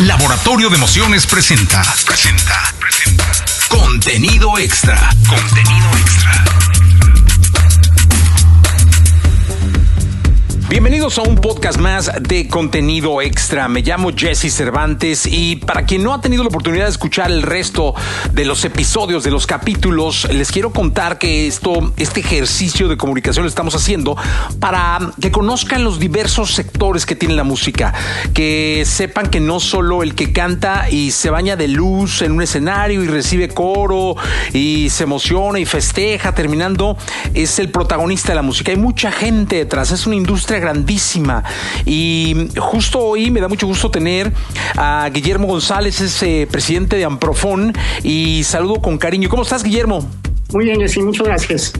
Laboratorio de Emociones presenta Contenido Extra. Bienvenidos a un podcast más de Contenido Extra. Me llamo Jesse Cervantes y para quien no ha tenido la oportunidad de escuchar el resto de los episodios, de los capítulos, les quiero contar que este ejercicio de comunicación lo estamos haciendo para que conozcan los diversos sectores que tiene la música, que sepan que no solo el que canta y se baña de luz en un escenario y recibe coro y se emociona y festeja terminando, es el protagonista de la música. Hay mucha gente detrás, es una industria grandísima y justo hoy me da mucho gusto tener a Guillermo González, es presidente de Amprofon, y saludo con cariño. ¿Cómo estás, Guillermo? Muy bien, Jessy, muchas gracias.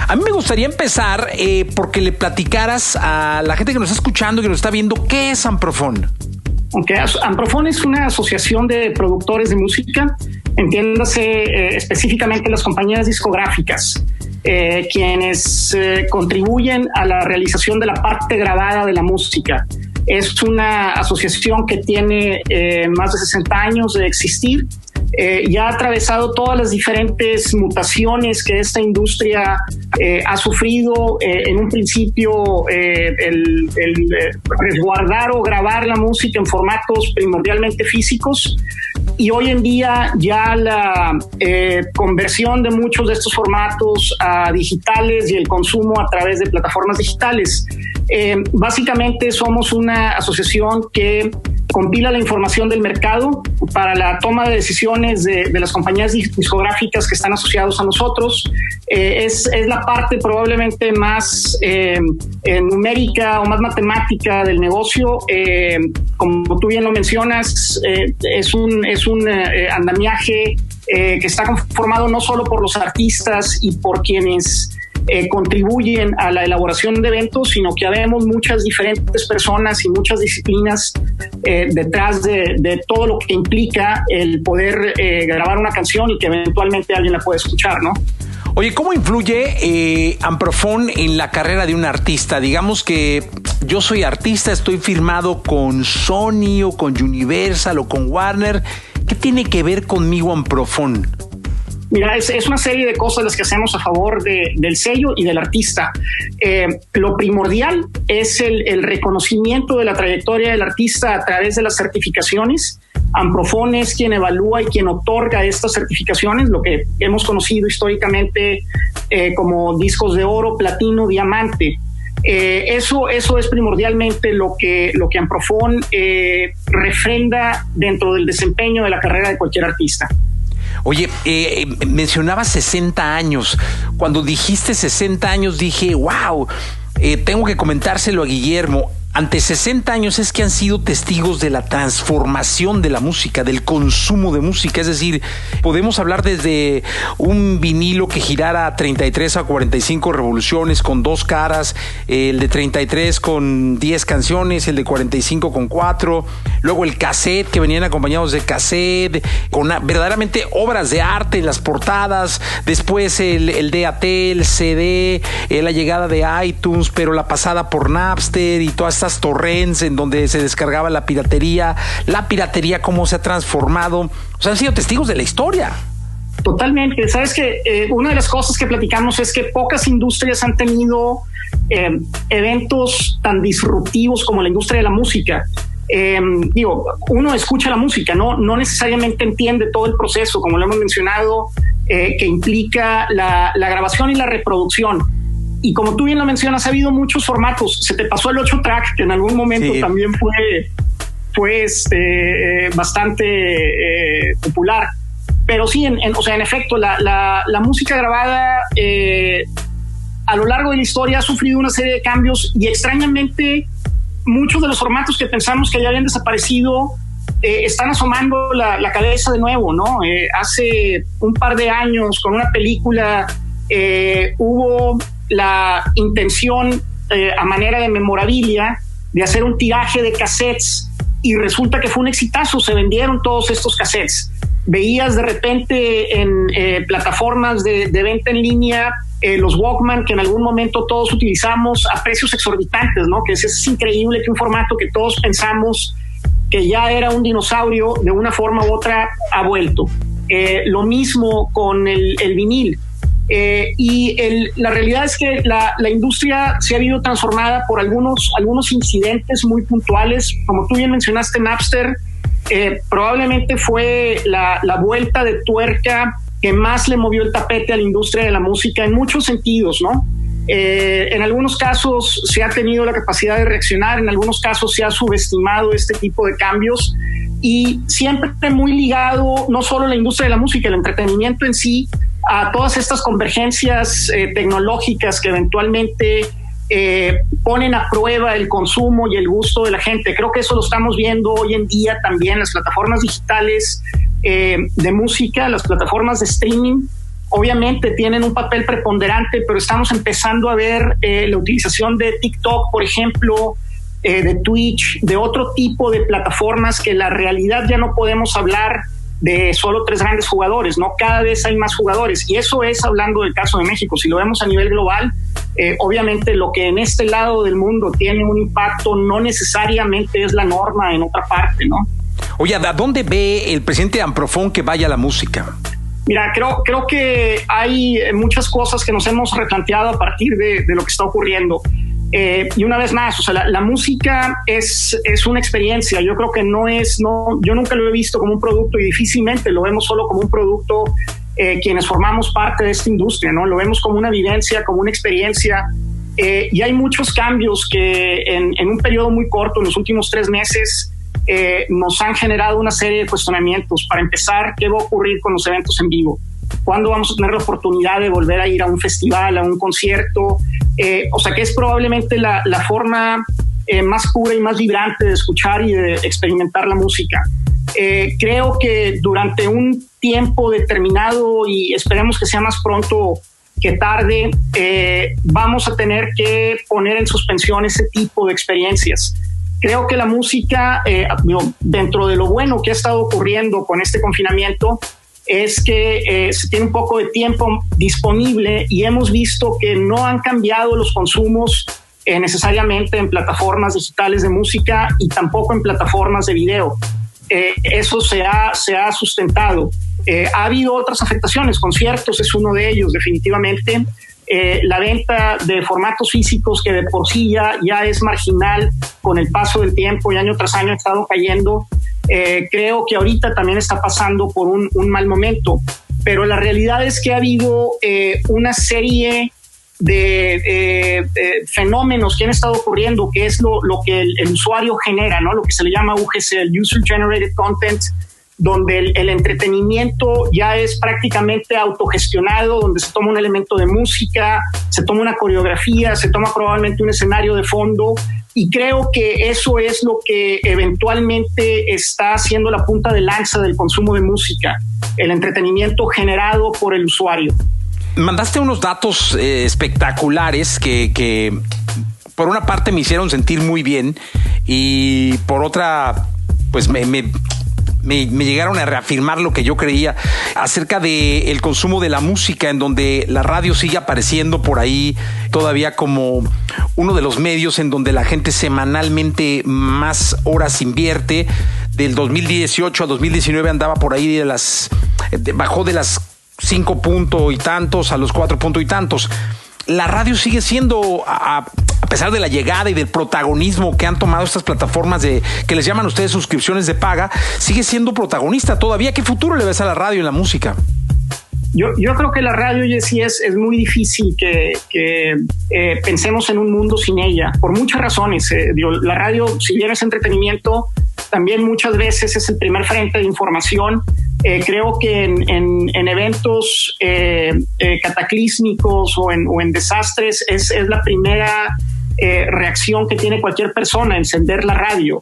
A mí me gustaría empezar porque le platicaras a la gente que nos está escuchando, que nos está viendo, ¿qué es Amprofon? Okay. Amprofon es una asociación de productores de música, entiéndase específicamente las compañías discográficas, quienes contribuyen a la realización de la parte grabada de la música. Es una asociación que tiene más de 60 años de existir. Ya ha atravesado todas las diferentes mutaciones que esta industria ha sufrido. En un principio, el resguardar o grabar la música en formatos primordialmente físicos, y hoy en día ya la conversión de muchos de estos formatos a digitales y el consumo a través de plataformas digitales. Básicamente somos una asociación que compila la información del mercado para la toma de decisiones de las compañías discográficas que están asociados a nosotros. Es la parte probablemente más numérica o más matemática del negocio. Como tú bien lo mencionas, es un andamiaje que está conformado no solo por los artistas y por quienes contribuyen a la elaboración de eventos, sino que habemos muchas diferentes personas y muchas disciplinas detrás de todo lo que implica el poder grabar una canción y que eventualmente alguien la pueda escuchar, ¿no? Oye, ¿cómo influye Amprofon en la carrera de un artista? Digamos que yo soy artista, estoy firmado con Sony o con Universal o con Warner. ¿Qué tiene que ver conmigo Amprofon? Mira, es una serie de cosas las que hacemos a favor del sello y del artista. Lo primordial es el reconocimiento de la trayectoria del artista a través de las certificaciones. Amprofon es quien evalúa y quien otorga estas certificaciones, lo que hemos conocido históricamente como discos de oro, platino, diamante. Eso es primordialmente lo que Amprofon refrenda dentro del desempeño de la carrera de cualquier artista. Oye, mencionabas 60 años. Cuando dijiste 60 años dije, wow, tengo que comentárselo a Guillermo. Ante 60 años es que han sido testigos de la transformación de la música, del consumo de música. Es decir, podemos hablar desde un vinilo que girara a 33 a 45 revoluciones con 2 caras, el de 33 con 10 canciones, el de 45 con 4, luego el cassette, que venían acompañados de cassette, con verdaderamente obras de arte en las portadas, después el DAT, el CD, la llegada de iTunes, pero la pasada por Napster y todas estas torrents en donde se descargaba la piratería cómo se ha transformado. O sea, han sido testigos de la historia. Totalmente. Sabes que una de las cosas que platicamos es que pocas industrias han tenido eventos tan disruptivos como la industria de la música. Uno escucha la música, no necesariamente entiende todo el proceso, como lo hemos mencionado, que implica la grabación y la reproducción. Y como tú bien lo mencionas, ha habido muchos formatos. Se te pasó el 8-track, que en algún momento también fue bastante popular. Pero sí, en efecto, la música grabada a lo largo de la historia ha sufrido una serie de cambios, y extrañamente muchos de los formatos que pensamos que ya habían desaparecido están asomando la cabeza de nuevo, ¿no? Hace un par de años, con una película, hubo la intención a manera de memorabilia de hacer un tiraje de cassettes, y resulta que fue un exitazo. Se vendieron todos estos cassettes. Veías de repente en plataformas de venta en línea los Walkman, que en algún momento todos utilizamos, a precios exorbitantes, ¿no? Que es increíble que un formato que todos pensamos que ya era un dinosaurio, de una forma u otra ha vuelto. Lo mismo con el vinil. La realidad es que la industria se ha visto transformada por algunos incidentes muy puntuales. Como tú bien mencionaste, Napster probablemente fue la vuelta de tuerca que más le movió el tapete a la industria de la música en muchos sentidos, ¿no? En algunos casos se ha tenido la capacidad de reaccionar, en algunos casos se ha subestimado este tipo de cambios, y siempre muy ligado no solo a la industria de la música, el entretenimiento en sí, a todas estas convergencias tecnológicas que eventualmente ponen a prueba el consumo y el gusto de la gente. Creo que eso lo estamos viendo hoy en día también. Las plataformas digitales de música, las plataformas de streaming, obviamente tienen un papel preponderante, pero estamos empezando a ver la utilización de TikTok, por ejemplo, de Twitch, de otro tipo de plataformas que la realidad ya no podemos hablar de solo 3 grandes jugadores, ¿no? Cada vez hay más jugadores, y eso es hablando del caso de México. Si lo vemos a nivel global, obviamente lo que en este lado del mundo tiene un impacto no necesariamente es la norma en otra parte, ¿no? Oye, ¿a dónde ve el presidente Amprofon que vaya la música? Mira, creo que hay muchas cosas que nos hemos replanteado a partir de lo que está ocurriendo. Y una vez más, o sea, la música es una experiencia. Yo creo que yo nunca lo he visto como un producto, y difícilmente lo vemos solo como un producto quienes formamos parte de esta industria, ¿no? Lo vemos como una vivencia, como una experiencia. Y hay muchos cambios que en un periodo muy corto, en los últimos 3 meses, nos han generado una serie de cuestionamientos. Para empezar, ¿qué va a ocurrir con los eventos en vivo? ¿Cuándo vamos a tener la oportunidad de volver a ir a un festival, a un concierto? O sea, que es probablemente la forma más pura y más vibrante de escuchar y de experimentar la música. Creo que durante un tiempo determinado, y esperemos que sea más pronto que tarde, vamos a tener que poner en suspensión ese tipo de experiencias. Creo que la música, dentro de lo bueno que ha estado ocurriendo con este confinamiento, es que se tiene un poco de tiempo disponible, y hemos visto que no han cambiado los consumos necesariamente en plataformas digitales de música, y tampoco en plataformas de video. Eso se ha sustentado. Ha habido otras afectaciones. Conciertos es uno de ellos, definitivamente. La venta de formatos físicos, que de por sí ya es marginal, con el paso del tiempo y año tras año ha estado cayendo. Creo que ahorita también está pasando por un mal momento, pero la realidad es que ha habido una serie de fenómenos que han estado ocurriendo, que es lo que el usuario genera, ¿no? Lo que se le llama UGC, el User Generated Content, donde el entretenimiento ya es prácticamente autogestionado, donde se toma un elemento de música, se toma una coreografía, se toma probablemente un escenario de fondo, y creo que eso es lo que eventualmente está haciendo la punta de lanza del consumo de música, el entretenimiento generado por el usuario. Mandaste unos datos espectaculares que por una parte me hicieron sentir muy bien, y por otra pues me llegaron a reafirmar lo que yo creía acerca del consumo de la música, en donde la radio sigue apareciendo por ahí todavía como uno de los medios en donde la gente semanalmente más horas invierte. Del 2018 a 2019 andaba por ahí bajó de las 5 punto y tantos a los 4 punto y tantos. La radio sigue siendo, a pesar de la llegada y del protagonismo que han tomado estas plataformas que les llaman ustedes suscripciones de paga, sigue siendo protagonista todavía. ¿Qué futuro le ves a la radio en la música? Yo creo que la radio, Jessy, es muy difícil que pensemos en un mundo sin ella, por muchas razones. La radio, si bien es entretenimiento, también muchas veces es el primer frente de información. Creo que en eventos cataclísmicos o en desastres es la primera reacción que tiene cualquier persona, encender la radio.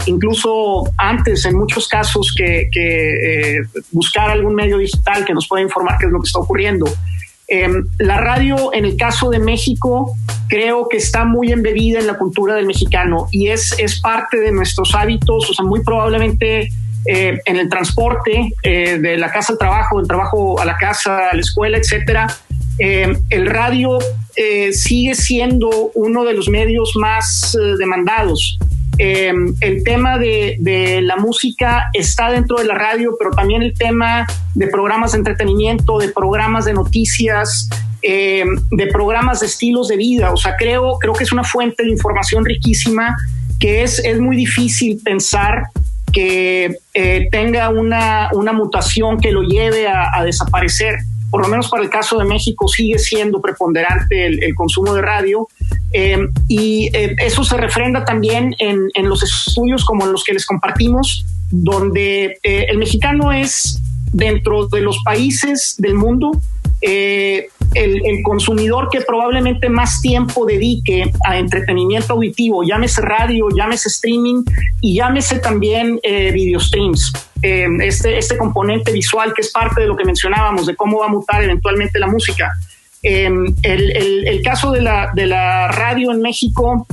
Incluso antes, en muchos casos, que buscar algún medio digital que nos pueda informar qué es lo que está ocurriendo. La radio, en el caso de México, creo que está muy embebida en la cultura del mexicano, y es parte de nuestros hábitos. O sea, muy probablemente en el transporte, de la casa al trabajo, del trabajo a la casa, a la escuela, etcétera, el radio sigue siendo uno de los medios más demandados. El tema de la música está dentro de la radio, pero también el tema de programas de entretenimiento, de programas de noticias, de programas de estilos de vida. O sea, creo que es una fuente de información riquísima, que es muy difícil pensar que tenga una mutación que lo lleve a desaparecer. Por lo menos para el caso de México sigue siendo preponderante el consumo de radio, y eso se refrenda también en los estudios como los que les compartimos, donde el mexicano es, dentro de los países del mundo, el consumidor que probablemente más tiempo dedique a entretenimiento auditivo, llámese radio, llámese streaming y llámese también video streams. Este componente visual que es parte de lo que mencionábamos, de cómo va a mutar eventualmente la música. El caso de la radio en México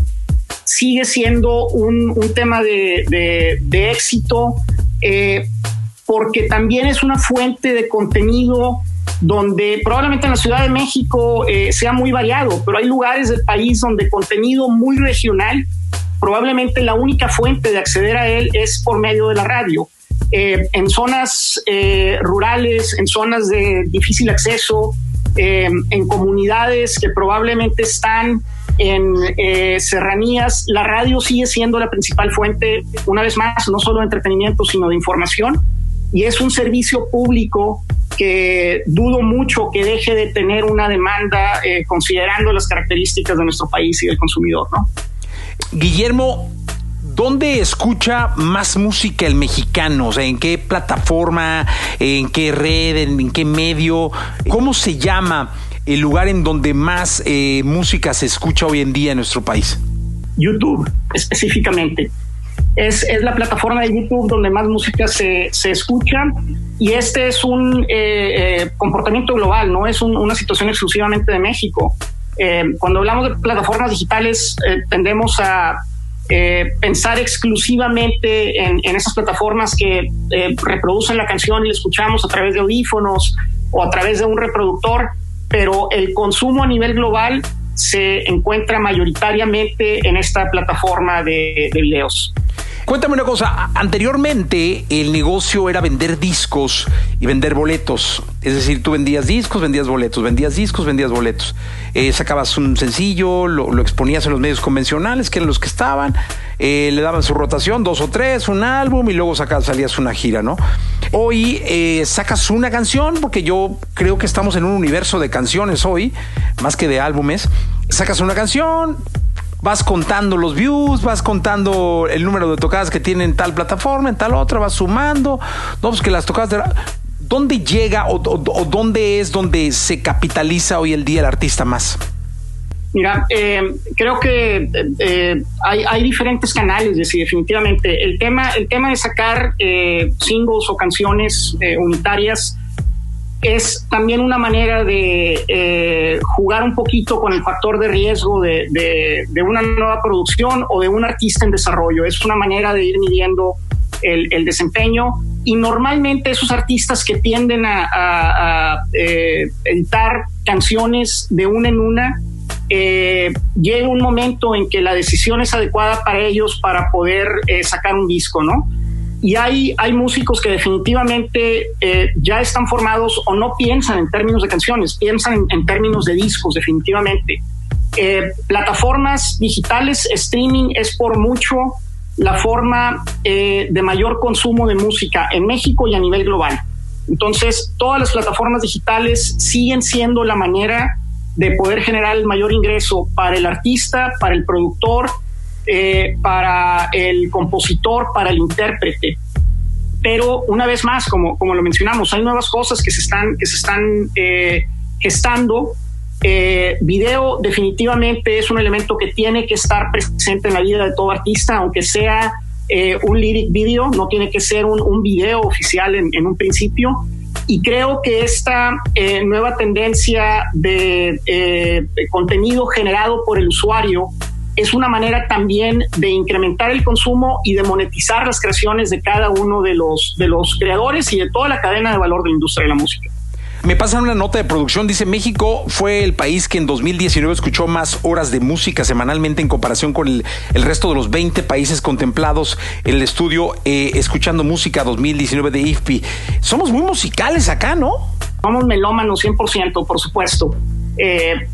sigue siendo un tema de éxito, porque también es una fuente de contenido donde probablemente en la Ciudad de México sea muy variado, pero hay lugares del país donde contenido muy regional, probablemente la única fuente de acceder a él es por medio de la radio. En zonas rurales, en zonas de difícil acceso, en comunidades que probablemente están en serranías, la radio sigue siendo la principal fuente, una vez más, no solo de entretenimiento, sino de información, y es un servicio público que dudo mucho que deje de tener una demanda, considerando las características de nuestro país y del consumidor, ¿no? Guillermo, ¿dónde escucha más música el mexicano? O sea, ¿en qué plataforma, en qué red, en qué medio? ¿Cómo se llama el lugar en donde más música se escucha hoy en día en nuestro país? YouTube, específicamente. Es la plataforma de YouTube donde más música se escucha, y este es un comportamiento global, no es una situación exclusivamente de México. Cuando hablamos de plataformas digitales, tendemos a pensar exclusivamente en esas plataformas que reproducen la canción y la escuchamos a través de audífonos o a través de un reproductor, pero el consumo a nivel global se encuentra mayoritariamente en esta plataforma de videos. Cuéntame una cosa, anteriormente el negocio era vender discos y vender boletos, es decir, tú vendías discos, vendías boletos, vendías discos, vendías boletos, sacabas un sencillo, lo exponías en los medios convencionales, que eran los que estaban, le daban su rotación, 2 o 3, un álbum, y luego salías una gira, ¿no? Hoy sacas una canción, porque yo creo que estamos en un universo de canciones hoy, más que de álbumes. Sacas una canción, vas contando los views, vas contando el número de tocadas que tiene en tal plataforma, en tal otra, vas sumando, no, pues que las tocadas ¿dónde llega o dónde es donde se capitaliza hoy el día el artista más? Mira, creo que hay diferentes canales, definitivamente. El tema de sacar singles o canciones unitarias es también una manera de jugar un poquito con el factor de riesgo de una nueva producción o de un artista en desarrollo. Es una manera de ir midiendo el desempeño, y normalmente esos artistas que tienden a editar canciones de una en una, llega un momento en que la decisión es adecuada para ellos para poder sacar un disco, ¿no? Y hay músicos que definitivamente ya están formados o no piensan en términos de canciones, piensan en términos de discos, definitivamente. Plataformas digitales, streaming es por mucho la forma de mayor consumo de música en México y a nivel global. Entonces, todas las plataformas digitales siguen siendo la manera de poder generar el mayor ingreso para el artista, para el productor, para el compositor, para el intérprete. Pero una vez más, como lo mencionamos, hay nuevas cosas que se están gestando. Video definitivamente es un elemento que tiene que estar presente en la vida de todo artista, aunque sea un lyric video, no tiene que ser un video oficial en un principio. Y creo que esta nueva tendencia de contenido generado por el usuario es una manera también de incrementar el consumo y de monetizar las creaciones de cada uno de los creadores y de toda la cadena de valor de la industria de la música. Me pasan una nota de producción, dice: México fue el país que en 2019 escuchó más horas de música semanalmente en comparación con el resto de los 20 países contemplados en el estudio Escuchando Música 2019 de IFPI. Somos muy musicales acá, ¿no? Somos melómanos 100%, por supuesto. El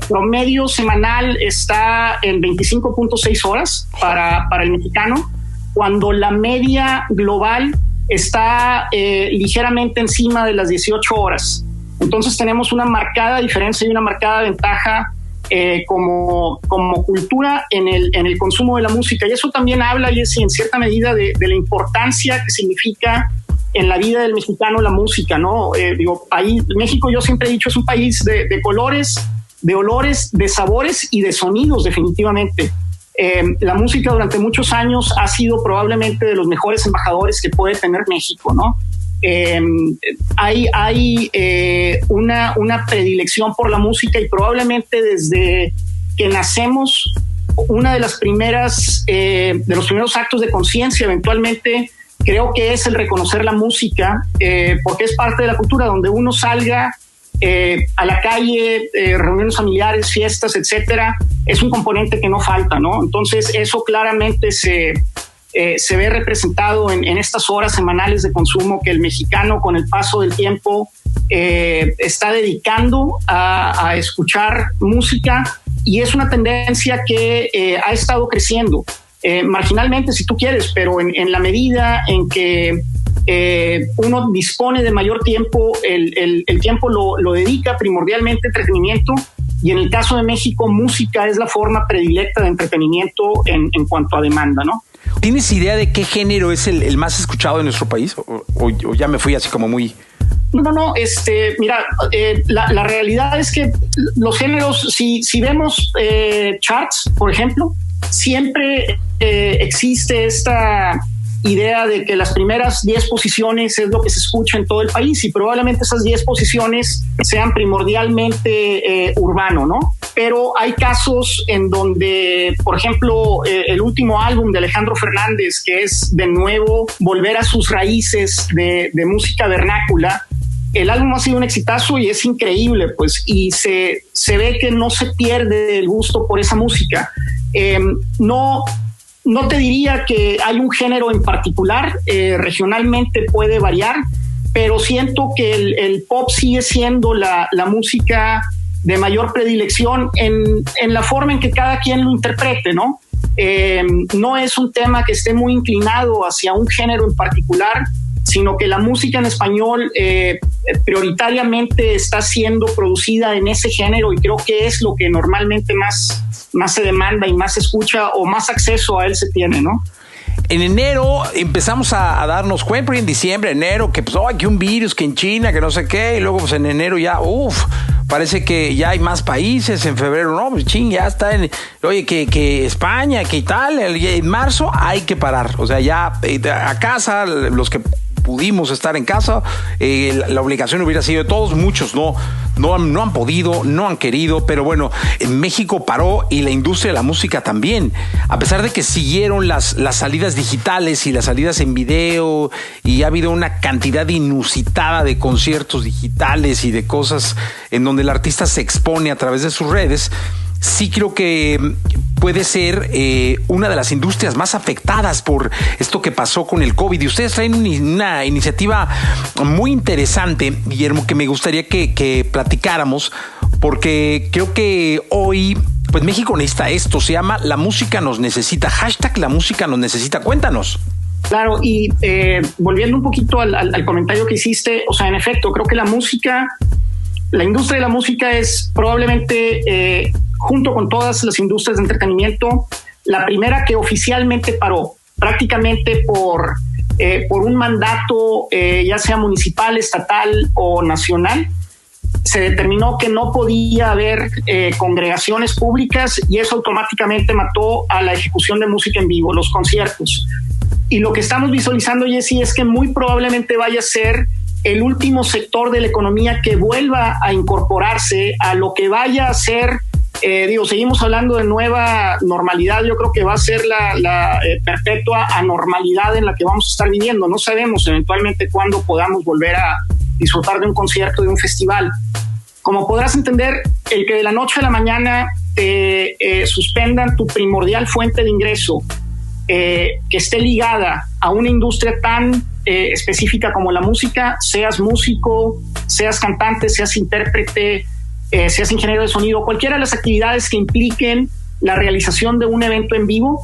promedio semanal está en 25.6 horas para el mexicano, cuando la media global está ligeramente encima de las 18 horas. Entonces tenemos una marcada diferencia y una marcada ventaja como cultura en el consumo de la música. Y eso también habla, Jesse, en cierta medida de la importancia que significa en la vida del mexicano la música, ¿no? México, yo siempre he dicho, es un país de colores, de olores, de sabores y de sonidos, definitivamente. La música durante muchos años ha sido probablemente de los mejores embajadores que puede tener México, ¿no? Hay una predilección por la música, y probablemente desde que nacemos, una de las primeras, de los primeros actos de conciencia eventualmente, creo que es el reconocer la música, porque es parte de la cultura. Donde uno salga a la calle, reuniones familiares, fiestas, etcétera, es un componente que no falta, ¿no? Entonces eso claramente se ve representado en estas horas semanales de consumo que el mexicano, con el paso del tiempo, está dedicando a escuchar música, y es una tendencia que ha estado creciendo. Marginalmente, si tú quieres, pero en la medida en que uno dispone de mayor tiempo, el tiempo lo dedica primordialmente a entretenimiento, y en el caso de México, música es la forma predilecta de entretenimiento en cuanto a demanda, ¿no? ¿Tienes idea de qué género es el más escuchado en nuestro país? ¿O ya me fui así como muy...? No, mira, la realidad es que los géneros, si vemos charts, por ejemplo, siempre existe esta idea de que las primeras 10 posiciones es lo que se escucha en todo el país, y probablemente esas 10 posiciones sean primordialmente urbano, ¿no? Pero hay casos en donde, por ejemplo, el último álbum de Alejandro Fernández, que es de nuevo volver a sus raíces de música vernácula, el álbum ha sido un exitazo y es increíble, pues, y se ve que no se pierde el gusto por esa música. No te diría que hay un género en particular, regionalmente puede variar, pero siento que el pop sigue siendo la música de mayor predilección en la forma en que cada quien lo interprete, ¿no? No es un tema que esté muy inclinado hacia un género en particular, sino que la música en español prioritariamente está siendo producida en ese género, y creo que es lo que normalmente más se demanda y más se escucha, o más acceso a él se tiene, ¿no? En enero empezamos a darnos cuenta, en diciembre, enero, que pues que un virus, que en China, que no sé qué, y luego pues en enero ya, parece que ya hay más países. En febrero, no, pues ya está que España, que Italia, en marzo hay que parar, o sea, ya a casa, los que pudimos estar en casa, la obligación hubiera sido de todos. Muchos no han podido, no han querido, pero bueno, en México paró, y la industria de la música también, a pesar de que siguieron las salidas digitales y las salidas en video, y ha habido una cantidad inusitada de conciertos digitales y de cosas en donde el artista se expone a través de sus redes. Sí creo que puede ser una de las industrias más afectadas por esto que pasó con el COVID. Y ustedes traen una iniciativa muy interesante, Guillermo, que me gustaría que platicáramos, porque creo que hoy pues México necesita esto. Se llama La Música Nos Necesita. #La Música Nos Necesita. Cuéntanos. Claro, y volviendo un poquito al comentario que hiciste, o sea, en efecto, creo que la industria de la música es probablemente, junto con todas las industrias de entretenimiento, la primera que oficialmente paró, prácticamente por un mandato, ya sea municipal, estatal o nacional. Se determinó que no podía haber congregaciones públicas, y eso automáticamente mató a la ejecución de música en vivo, los conciertos. Y lo que estamos visualizando, Jesse, es que muy probablemente vaya a ser el último sector de la economía que vuelva a incorporarse a lo que vaya a ser, seguimos hablando de nueva normalidad. Yo creo que va a ser la perpetua anormalidad en la que vamos a estar viviendo. No sabemos eventualmente cuándo podamos volver disfrutar de un concierto, de un festival. Como podrás entender, el que de la noche a la mañana suspendan tu primordial fuente de ingreso, que esté ligada a una industria tan específica como la música, seas músico, seas cantante, seas intérprete, seas ingeniero de sonido, cualquiera de las actividades que impliquen la realización de un evento en vivo,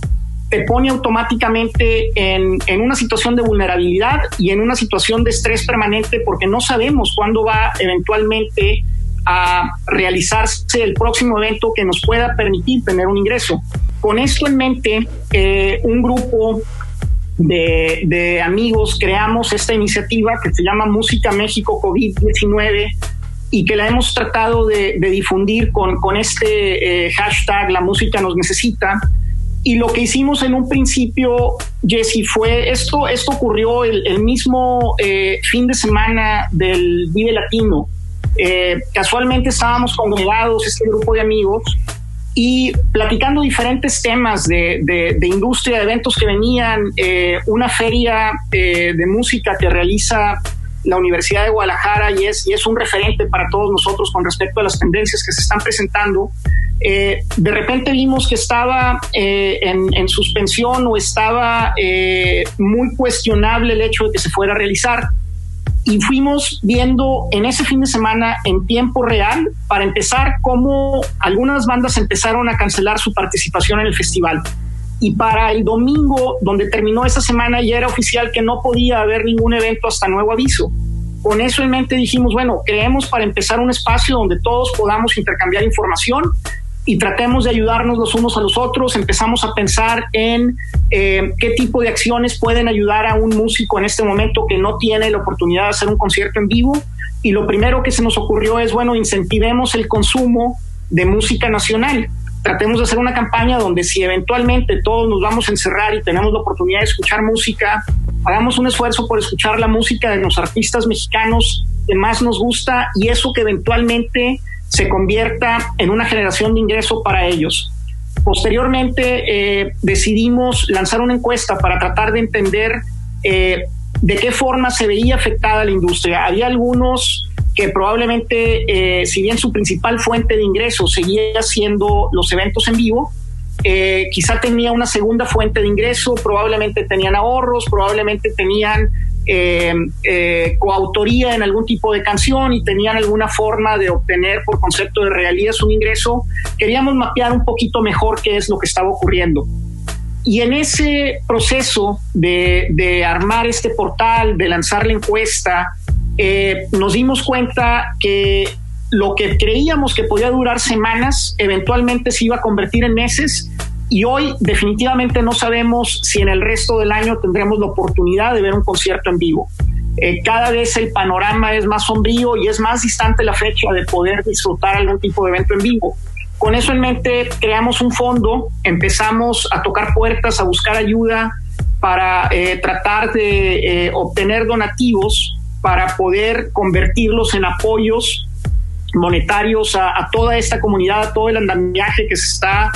te pone automáticamente en una situación de vulnerabilidad y en una situación de estrés permanente, porque no sabemos cuándo va eventualmente a realizarse el próximo evento que nos pueda permitir tener un ingreso. Con esto en mente, un grupo de amigos creamos esta iniciativa que se llama Música México COVID-19 y que la hemos tratado de difundir con este hashtag La Música Nos Necesita. Y lo que hicimos en un principio, Jesse, fue esto ocurrió el mismo fin de semana del Vive Latino. Casualmente estábamos congregados, este grupo de amigos, y platicando diferentes temas de industria, de eventos que venían, una feria de música que realiza la Universidad de Guadalajara y es un referente para todos nosotros con respecto a las tendencias que se están presentando. De repente vimos que estaba en suspensión o estaba muy cuestionable el hecho de que se fuera a realizar. Y fuimos viendo en ese fin de semana en tiempo real, para empezar, cómo algunas bandas empezaron a cancelar su participación en el festival. Y para el domingo, donde terminó esa semana, ya era oficial que no podía haber ningún evento hasta nuevo aviso. Con eso en mente dijimos, bueno, creemos para empezar un espacio donde todos podamos intercambiar información y tratemos de ayudarnos los unos a los otros. Empezamos a pensar en qué tipo de acciones pueden ayudar a un músico en este momento que no tiene la oportunidad de hacer un concierto en vivo. Y lo primero que se nos ocurrió es, bueno, incentivemos el consumo de música nacional. Tratemos de hacer una campaña donde si eventualmente todos nos vamos a encerrar y tenemos la oportunidad de escuchar música, hagamos un esfuerzo por escuchar la música de los artistas mexicanos que más nos gusta, y eso que eventualmente se convierta en una generación de ingreso para ellos. Posteriormente decidimos lanzar una encuesta para tratar de entender de qué forma se veía afectada la industria. Había algunos que probablemente, si bien su principal fuente de ingreso seguía siendo los eventos en vivo, quizá tenía una segunda fuente de ingreso, probablemente tenían ahorros, probablemente tenían coautoría en algún tipo de canción y tenían alguna forma de obtener por concepto de regalías un ingreso. Queríamos mapear un poquito mejor qué es lo que estaba ocurriendo. Y en ese proceso de armar este portal, de lanzar la encuesta, nos dimos cuenta que lo que creíamos que podía durar semanas, eventualmente se iba a convertir en meses, y hoy definitivamente no sabemos si en el resto del año tendremos la oportunidad de ver un concierto en vivo. Cada vez el panorama es más sombrío y es más distante la fecha de poder disfrutar algún tipo de evento en vivo. Con eso en mente creamos un fondo, empezamos a tocar puertas, a buscar ayuda para tratar de obtener donativos para poder convertirlos en apoyos monetarios a toda esta comunidad, a todo el andamiaje que se está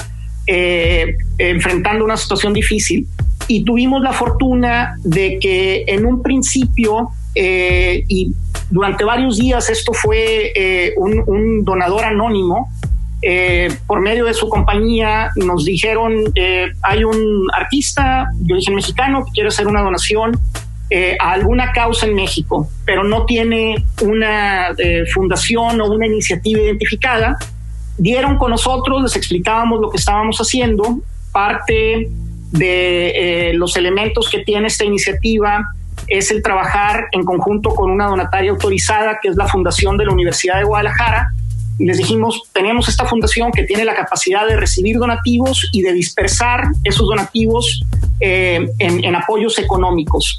enfrentando una situación difícil. Y tuvimos la fortuna de que en un principio y durante varios días esto fue un donador anónimo. Por medio de su compañía nos dijeron, hay un artista de origen mexicano que quiere hacer una donación a alguna causa en México, pero no tiene una fundación o una iniciativa identificada. Dieron con nosotros, les explicábamos lo que estábamos haciendo. Parte de los elementos que tiene esta iniciativa es el trabajar en conjunto con una donataria autorizada, que es la Fundación de la Universidad de Guadalajara. Y les dijimos, tenemos esta fundación que tiene la capacidad de recibir donativos y de dispersar esos donativos en apoyos económicos.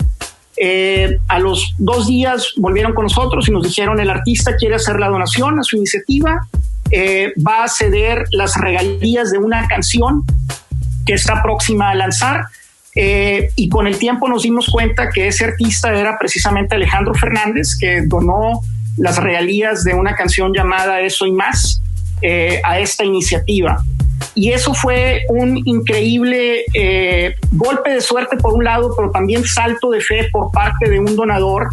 A los 2 días volvieron con nosotros y nos dijeron, el artista quiere hacer la donación a su iniciativa, va a ceder las regalías de una canción que está próxima a lanzar, y con el tiempo nos dimos cuenta que ese artista era precisamente Alejandro Fernández, que donó las regalías de una canción llamada Eso y Más a esta iniciativa. Y eso fue un increíble golpe de suerte por un lado, pero también salto de fe por parte de un donador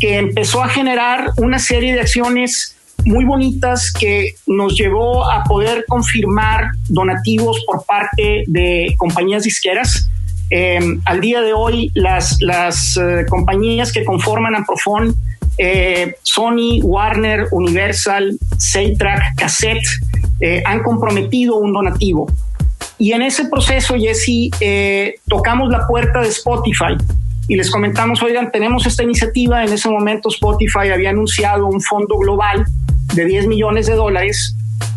que empezó a generar una serie de acciones muy bonitas que nos llevó a poder confirmar donativos por parte de compañías disqueras. Al día de hoy, las compañías que conforman Amprofon, Sony, Warner, Universal, Seitrack, Cassette, han comprometido un donativo. Y en ese proceso, Jesse, tocamos la puerta de Spotify y les comentamos, oigan, tenemos esta iniciativa. En ese momento Spotify había anunciado un fondo global de $10 millones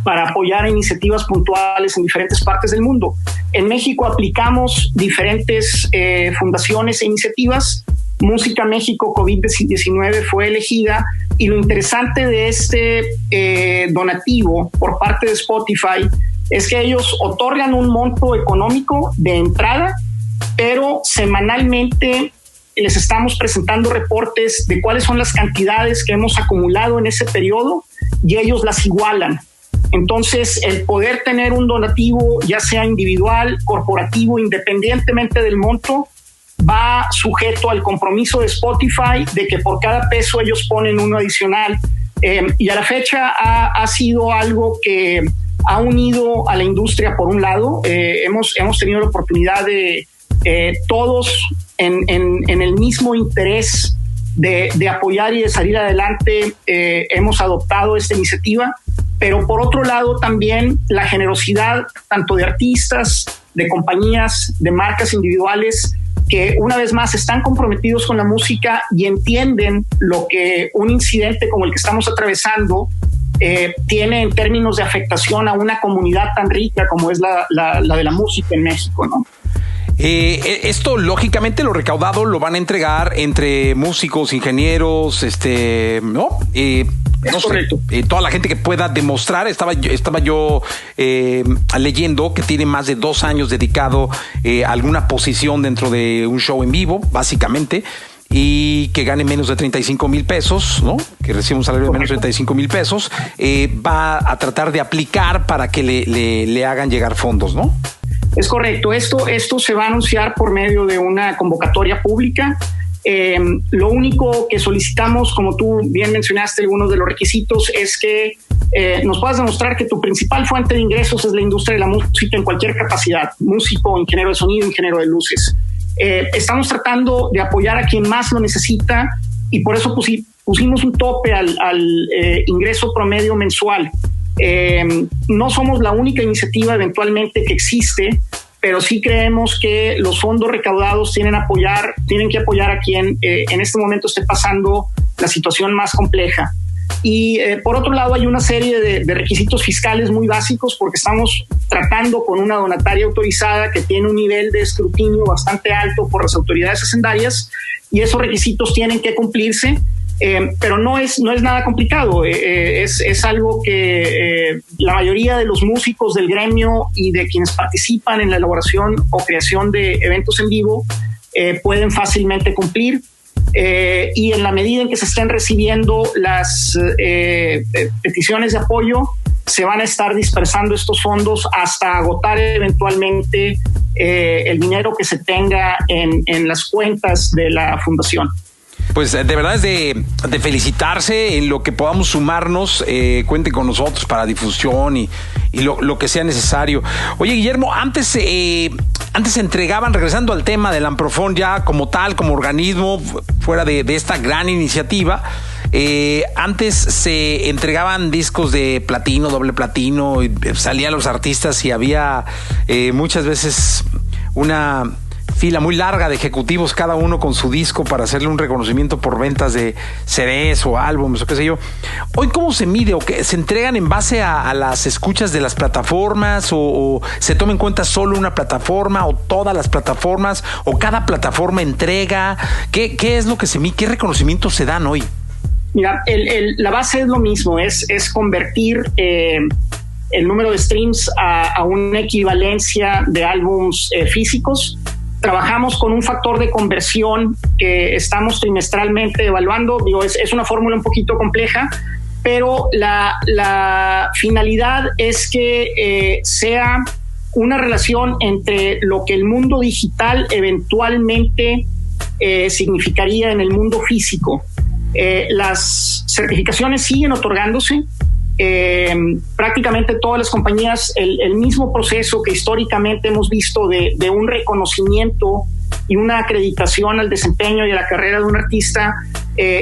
para apoyar iniciativas puntuales en diferentes partes del mundo. En México aplicamos diferentes fundaciones e iniciativas. Música México COVID-19 fue elegida, y lo interesante de este donativo por parte de Spotify es que ellos otorgan un monto económico de entrada, pero semanalmente les estamos presentando reportes de cuáles son las cantidades que hemos acumulado en ese periodo, y ellos las igualan. Entonces, el poder tener un donativo, ya sea individual, corporativo, independientemente del monto, va sujeto al compromiso de Spotify de que por cada peso ellos ponen uno adicional. Y a la fecha ha sido algo que ha unido a la industria por un lado. Hemos tenido la oportunidad de todos en el mismo interés de apoyar y de salir adelante, hemos adoptado esta iniciativa. Pero por otro lado también la generosidad tanto de artistas, de compañías, de marcas individuales, que una vez más están comprometidos con la música y entienden lo que un incidente como el que estamos atravesando tiene en términos de afectación a una comunidad tan rica como es la de la música en México, ¿no? Esto, lógicamente, lo recaudado lo van a entregar entre músicos, ingenieros, ¿no? No sé, toda la gente que pueda demostrar. Estaba yo leyendo que tiene más de 2 años dedicado a alguna posición dentro de un show en vivo, básicamente, y que gane menos de 35,000 pesos, ¿no? Que recibe un salario de menos de 35,000 pesos, va a tratar de aplicar para que le hagan llegar fondos, ¿no? Es correcto. Esto se va a anunciar por medio de una convocatoria pública. Lo único que solicitamos, como tú bien mencionaste, algunos de los requisitos, es que nos puedas demostrar que tu principal fuente de ingresos es la industria de la música en cualquier capacidad: músico, ingeniero de sonido, ingeniero de luces. Estamos tratando de apoyar a quien más lo necesita, y por eso pusimos un tope al ingreso promedio mensual. No somos la única iniciativa eventualmente que existe, pero sí creemos que los fondos recaudados tienen que apoyar a quien en este momento esté pasando la situación más compleja. Y por otro lado, hay una serie de requisitos fiscales muy básicos, porque estamos tratando con una donataria autorizada que tiene un nivel de escrutinio bastante alto por las autoridades hacendarias, y esos requisitos tienen que cumplirse. Pero no es nada complicado. Es algo que la mayoría de los músicos del gremio y de quienes participan en la elaboración o creación de eventos en vivo pueden fácilmente cumplir. Y en la medida en que se estén recibiendo las peticiones de apoyo, se van a estar dispersando estos fondos hasta agotar eventualmente el dinero que se tenga en las cuentas de la fundación. Pues de verdad es de felicitarse. En lo que podamos sumarnos, cuenten con nosotros para difusión y lo que sea necesario. Oye, Guillermo, antes se entregaban, regresando al tema del Amprofon ya como tal, como organismo, fuera de esta gran iniciativa, antes se entregaban discos de platino, doble platino, y salían los artistas y había muchas veces una fila muy larga de ejecutivos, cada uno con su disco para hacerle un reconocimiento por ventas de CDs o álbumes o qué sé yo. Hoy, ¿cómo se mide? ¿O que se entregan en base a las escuchas de las plataformas, o se toma en cuenta solo una plataforma, o todas las plataformas, o cada plataforma entrega? ¿Qué es lo que se mide? ¿Qué reconocimientos se dan hoy? Mira, la base es lo mismo, es convertir el número de streams a una equivalencia de álbums físicos. Trabajamos con un factor de conversión que estamos trimestralmente evaluando. Es una fórmula un poquito compleja, pero la finalidad es que sea una relación entre lo que el mundo digital eventualmente significaría en el mundo físico. Las certificaciones siguen otorgándose. Prácticamente todas las compañías, el mismo proceso que históricamente hemos visto de un reconocimiento y una acreditación al desempeño y a la carrera de un artista,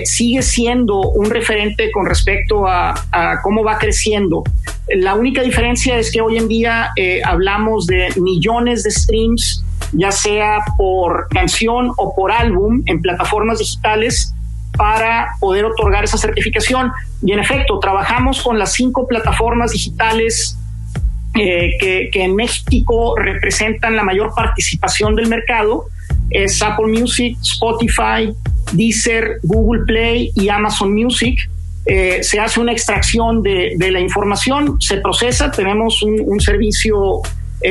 sigue siendo un referente con respecto a cómo va creciendo. La única diferencia es que hoy en día hablamos de millones de streams, ya sea por canción o por álbum en plataformas digitales, para poder otorgar esa certificación. Y en efecto, trabajamos con las 5 plataformas digitales que en México representan la mayor participación del mercado. Es Apple Music, Spotify, Deezer, Google Play y Amazon Music. Se hace una extracción de la información, se procesa, tenemos un servicio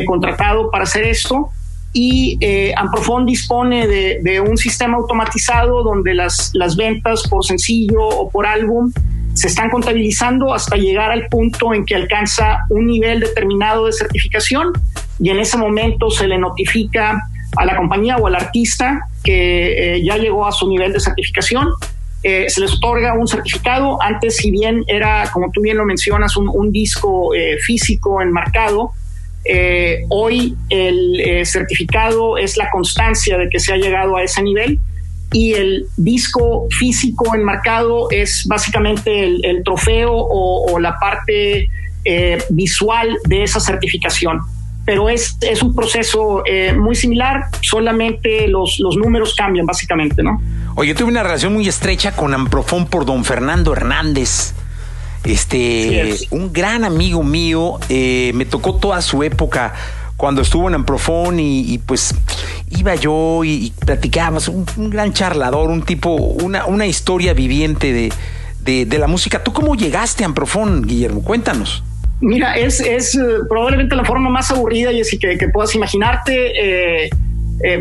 contratado para hacer esto, y Amprofon dispone de un sistema automatizado donde las ventas por sencillo o por álbum se están contabilizando hasta llegar al punto en que alcanza un nivel determinado de certificación, y en ese momento se le notifica a la compañía o al artista que ya llegó a su nivel de certificación. Se les otorga un certificado. Antes, si bien era, como tú bien lo mencionas, un disco físico enmarcado, hoy el certificado es la constancia de que se ha llegado a ese nivel, y el disco físico enmarcado es básicamente el trofeo o la parte visual de esa certificación. Pero es un proceso muy similar, solamente los números cambian básicamente, ¿no? Oye, yo tuve una relación muy estrecha con Amprofon por don Fernando Hernández. Un gran amigo mío, me tocó toda su época cuando estuvo en Amprofon y pues iba yo y platicábamos, un gran charlador, un tipo, una historia viviente de la música. ¿Tú cómo llegaste a Amprofon, Guillermo? Cuéntanos. Mira, es probablemente la forma más aburrida, Jessy, que puedas imaginarte.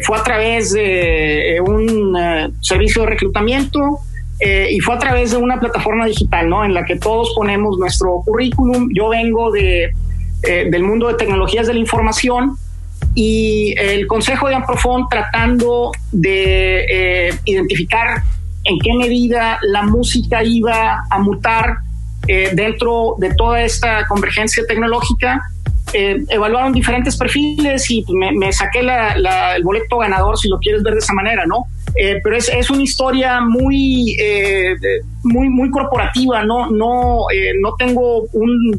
Fue a través de un servicio de reclutamiento, y fue a través de una plataforma digital, ¿no?, en la que todos ponemos nuestro currículum. Yo vengo del mundo de tecnologías de la información, y el consejo de Amprofon, tratando de identificar en qué medida la música iba a mutar dentro de toda esta convergencia tecnológica, evaluaron diferentes perfiles y me saqué el boleto ganador, si lo quieres ver de esa manera, ¿no? Pero es una historia muy corporativa. No tengo un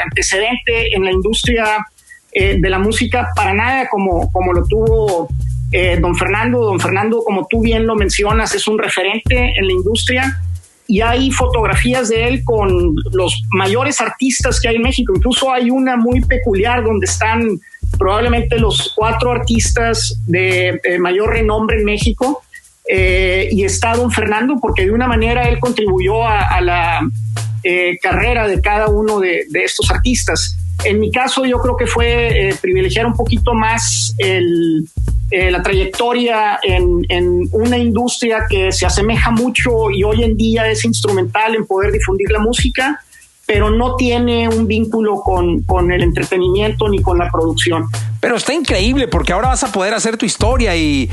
antecedente en la industria de la música para nada como lo tuvo don Fernando. Don Fernando, como tú bien lo mencionas, es un referente en la industria, y hay fotografías de él con los mayores artistas que hay en México. Incluso hay una muy peculiar donde están probablemente los 4 artistas de mayor renombre en México, y está don Fernando, porque de una manera él contribuyó a la carrera de cada uno de estos artistas. En mi caso, yo creo que fue privilegiar un poquito más la trayectoria en una industria que se asemeja mucho y hoy en día es instrumental en poder difundir la música, pero no tiene un vínculo con el entretenimiento ni con la producción. Pero está increíble, porque ahora vas a poder hacer tu historia y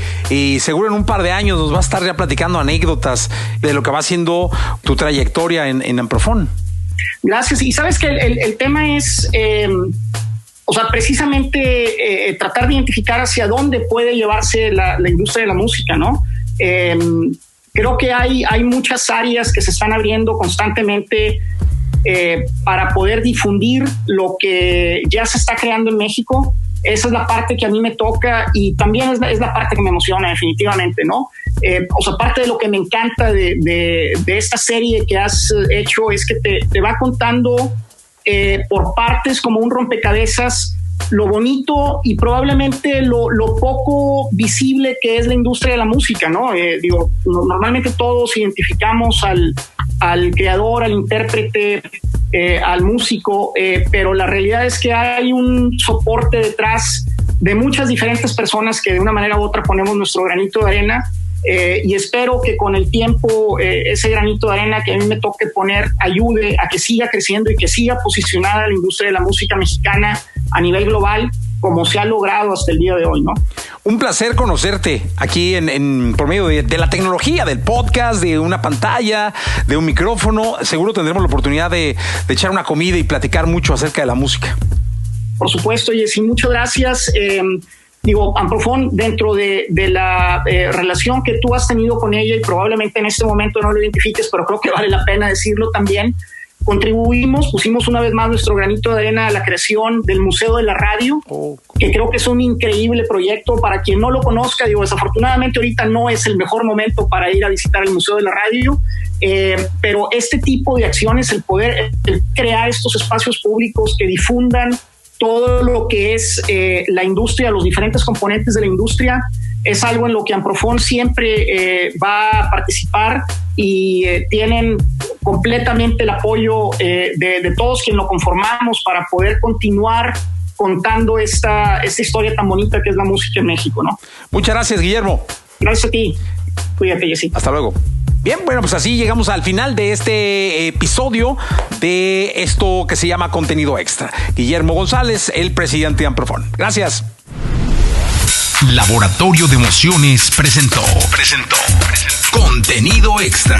seguro en un par de años nos vas a estar ya platicando anécdotas de lo que va siendo tu trayectoria en Amprofon. Gracias. Y sabes que el tema es, precisamente tratar de identificar hacia dónde puede llevarse la industria de la música, ¿no? Creo que hay muchas áreas que se están abriendo constantemente para poder difundir lo que ya se está creando en México. Esa es la parte que a mí me toca, y también es la parte que me emociona definitivamente, ¿no? Parte de lo que me encanta de esta serie que has hecho es que te va contando por partes, como un rompecabezas, lo bonito y probablemente lo poco visible que es la industria de la música, ¿no? Normalmente todos identificamos al creador, al intérprete, al músico, pero la realidad es que hay un soporte detrás de muchas diferentes personas que de una manera u otra ponemos nuestro granito de arena, y espero que con el tiempo ese granito de arena que a mí me toque poner ayude a que siga creciendo y que siga posicionada la industria de la música mexicana a nivel global, como se ha logrado hasta el día de hoy, ¿no? Un placer conocerte aquí por medio de la tecnología, del podcast, de una pantalla, de un micrófono. Seguro tendremos la oportunidad de echar una comida y platicar mucho acerca de la música. Por supuesto, Jessy, muchas gracias. Amprofon, dentro de la relación que tú has tenido con ella, y probablemente en este momento no lo identifiques, pero creo que vale la pena decirlo también, pusimos una vez más nuestro granito de arena a la creación del Museo de la Radio, que creo que es un increíble proyecto. Para quien no lo conozca, desafortunadamente ahorita no es el mejor momento para ir a visitar el Museo de la Radio, pero este tipo de acciones, el crear estos espacios públicos que difundan todo lo que es la industria, los diferentes componentes de la industria, es algo en lo que Amprofon siempre va a participar, y tienen completamente el apoyo de todos quienes lo conformamos para poder continuar contando esta historia tan bonita que es la música en México, ¿no? Muchas gracias, Guillermo. Gracias a ti. Cuídate, Jessy. Hasta luego. Bien, bueno, pues así llegamos al final de este episodio de esto que se llama Contenido Extra. Guillermo González, el presidente de Amprofon. Gracias. Laboratorio de Emociones presentó Contenido Extra.